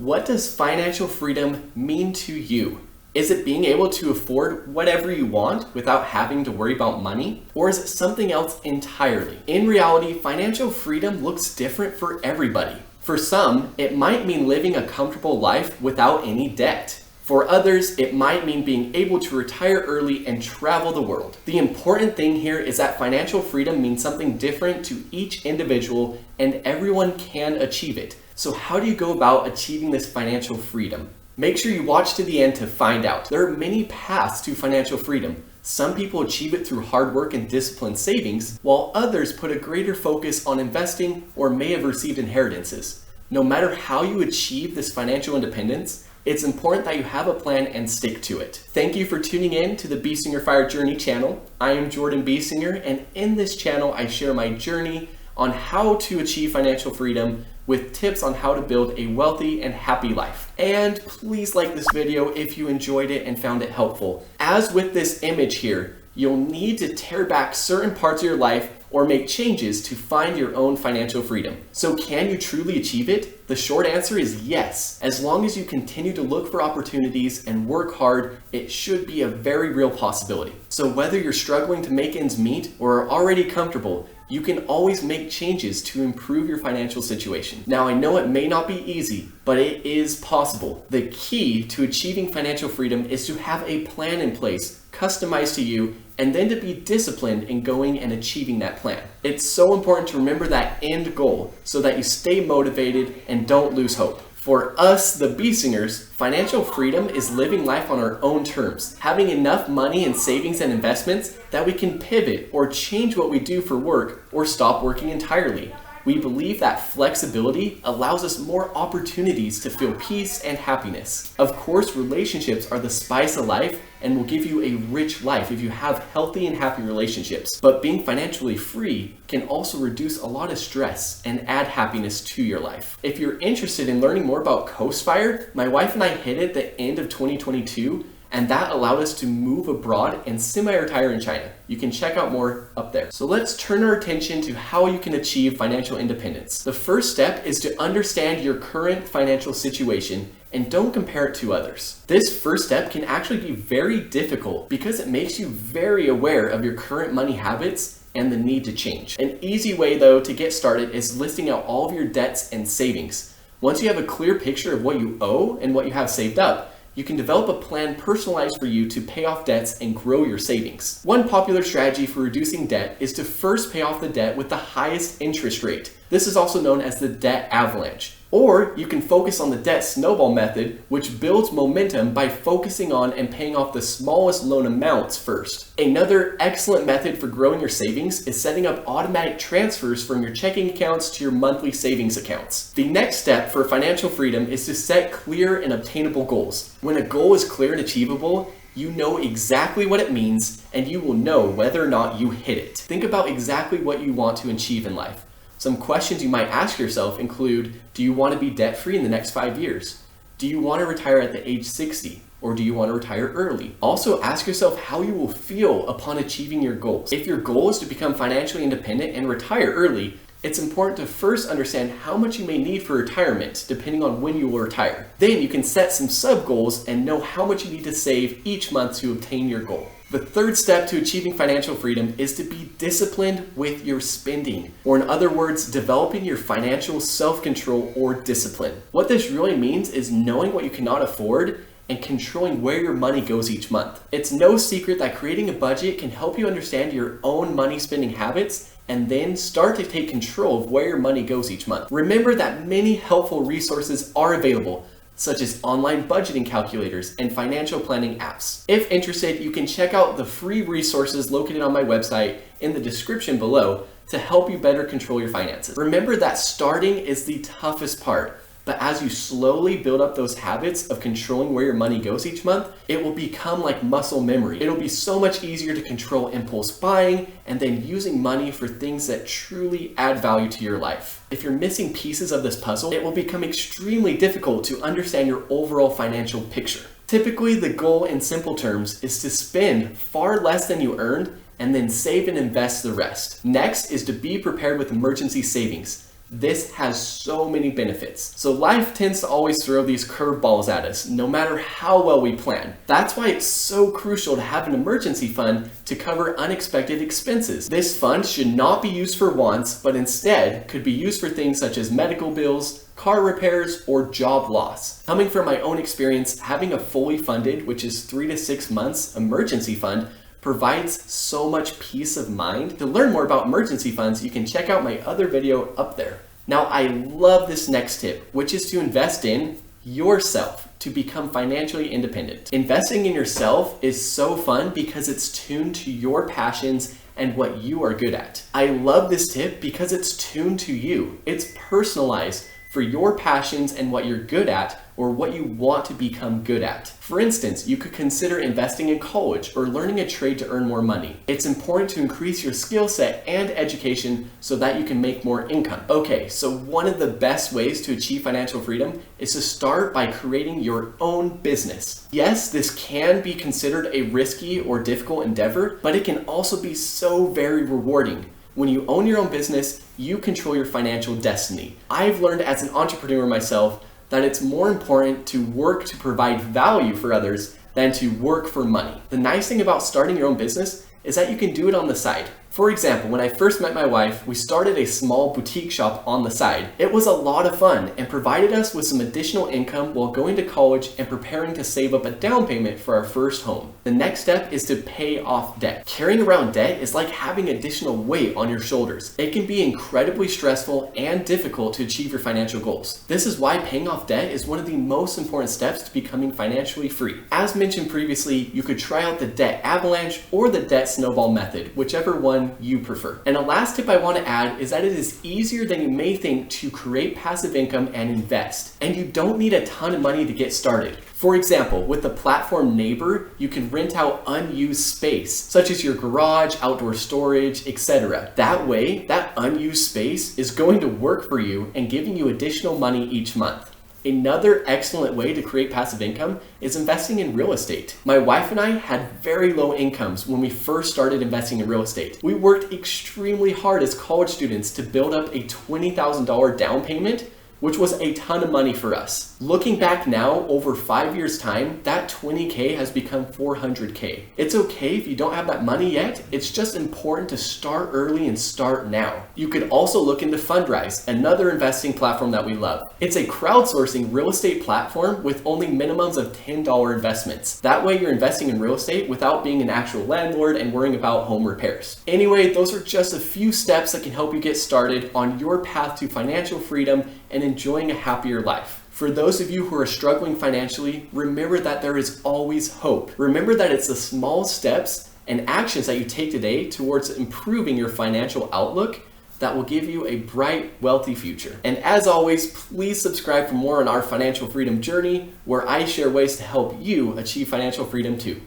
What does financial freedom mean to you? Is it being able to afford whatever you want without having to worry about money? Or is it something else entirely? In reality, financial freedom looks different for everybody. For some, it might mean living a comfortable life without any debt. For others, it might mean being able to retire early and travel the world. The important thing here is that financial freedom means something different to each individual, and everyone can achieve it. So how do you go about achieving this financial freedom? Make sure you watch to the end to find out. There are many paths to financial freedom. Some people achieve it through hard work and disciplined savings, while others put a greater focus on investing or may have received inheritances. No matter how you achieve this financial independence, it's important that you have a plan and stick to it. Thank you for tuning in to the Biesinger Fire Journey channel. I am Jordan Biesinger, and in this channel I share my journey on how to achieve financial freedom with tips on how to build a wealthy and happy life. And please like this video if you enjoyed it and found it helpful. As with this image here, you'll need to tear back certain parts of your life or make changes to find your own financial freedom. So can you truly achieve it? The short answer is yes. As long as you continue to look for opportunities and work hard, it should be a very real possibility. So whether you're struggling to make ends meet or are already comfortable, you can always make changes to improve your financial situation. Now, I know it may not be easy, but it is possible. The key to achieving financial freedom is to have a plan in place, customized to you, and then to be disciplined in going and achieving that plan. It's so important to remember that end goal so that you stay motivated and don't lose hope. For us, the Biesingers, financial freedom is living life on our own terms, having enough money in savings and investments that we can pivot or change what we do for work or stop working entirely. We believe that flexibility allows us more opportunities to feel peace and happiness. Of course, relationships are the spice of life and will give you a rich life if you have healthy and happy relationships. But being financially free can also reduce a lot of stress and add happiness to your life. If you're interested in learning more about Coastfire, my wife and I hit it at the end of 2022, and that allowed us to move abroad and semi-retire in China. You can check out more up there. So let's turn our attention to how you can achieve financial independence. The first step is to understand your current financial situation and don't compare it to others. This first step can actually be very difficult because it makes you very aware of your current money habits and the need to change. An easy way though to get started is listing out all of your debts and savings. Once you have a clear picture of what you owe and what you have saved up, you can develop a plan personalized for you to pay off debts and grow your savings. One popular strategy for reducing debt is to first pay off the debt with the highest interest rate. This is also known as the debt avalanche. Or you can focus on the debt snowball method, which builds momentum by focusing on and paying off the smallest loan amounts first. Another excellent method for growing your savings is setting up automatic transfers from your checking accounts to your monthly savings accounts. The next step for financial freedom is to set clear and obtainable goals. When a goal is clear and achievable, you know exactly what it means and you will know whether or not you hit it. Think about exactly what you want to achieve in life. Some questions you might ask yourself include, do you want to be debt-free in the next 5 years? Do you want to retire at the age 60? Or do you want to retire early? Also ask yourself how you will feel upon achieving your goals. If your goal is to become financially independent and retire early, it's important to first understand how much you may need for retirement, depending on when you will retire. Then you can set some sub-goals and know how much you need to save each month to obtain your goal. The third step to achieving financial freedom is to be disciplined with your spending, or in other words, developing your financial self-control or discipline. What this really means is knowing what you cannot afford and controlling where your money goes each month. It's no secret that creating a budget can help you understand your own money spending habits and then start to take control of where your money goes each month. Remember that many helpful resources are available, such as online budgeting calculators and financial planning apps. If interested, you can check out the free resources located on my website in the description below to help you better control your finances. Remember that starting is the toughest part, but as you slowly build up those habits of controlling where your money goes each month, it will become like muscle memory. It'll be so much easier to control impulse buying and then using money for things that truly add value to your life. If you're missing pieces of this puzzle, it will become extremely difficult to understand your overall financial picture. Typically, the goal in simple terms is to spend far less than you earned and then save and invest the rest. Next is to be prepared with emergency savings. This has so many benefits. So life tends to always throw these curveballs at us, no matter how well we plan. That's why it's so crucial to have an emergency fund to cover unexpected expenses. This fund should not be used for wants, but instead could be used for things such as medical bills, car repairs, or job loss. Coming from my own experience, having a fully funded, which is 3 to 6 months emergency fund, provides so much peace of mind. To learn more about emergency funds, you can check out my other video up there. Now, I love this next tip, which is to invest in yourself to become financially independent. Investing in yourself is so fun because it's tuned to your passions and what you are good at. I love this tip because it's tuned to you. It's personalized for your passions and what you're good at, or what you want to become good at. For instance, you could consider investing in college or learning a trade to earn more money. It's important to increase your skill set and education so that you can make more income. Okay, so one of the best ways to achieve financial freedom is to start by creating your own business. Yes, this can be considered a risky or difficult endeavor, but it can also be so very rewarding. When you own your own business, you control your financial destiny. I've learned as an entrepreneur myself that it's more important to work to provide value for others than to work for money. The nice thing about starting your own business is that you can do it on the side. For example, when I first met my wife, we started a small boutique shop on the side. It was a lot of fun and provided us with some additional income while going to college and preparing to save up a down payment for our first home. The next step is to pay off debt. Carrying around debt is like having additional weight on your shoulders. It can be incredibly stressful and difficult to achieve your financial goals. This is why paying off debt is one of the most important steps to becoming financially free. As mentioned previously, you could try out the debt avalanche or the debt snowball method, whichever one you prefer. And a last tip I want to add is that it is easier than you may think to create passive income and invest. And you don't need a ton of money to get started. For example, with the platform Neighbor, you can rent out unused space, such as your garage, outdoor storage, etc. That way, that unused space is going to work for you and giving you additional money each month. Another excellent way to create passive income is investing in real estate. My wife and I had very low incomes when we first started investing in real estate. We worked extremely hard as college students to build up a $20,000 down payment, which was a ton of money for us. Looking back now, over 5 years' time, that $20K has become $400K. It's okay if you don't have that money yet, it's just important to start early and start now. You could also look into Fundrise, another investing platform that we love. It's a crowdsourcing real estate platform with only minimums of $10 investments. That way you're investing in real estate without being an actual landlord and worrying about home repairs. Anyway, those are just a few steps that can help you get started on your path to financial freedom and enjoying a happier life. For those of you who are struggling financially, remember that there is always hope. Remember that it's the small steps and actions that you take today towards improving your financial outlook that will give you a bright, wealthy future. And as always, please subscribe for more on our financial freedom journey, where I share ways to help you achieve financial freedom too.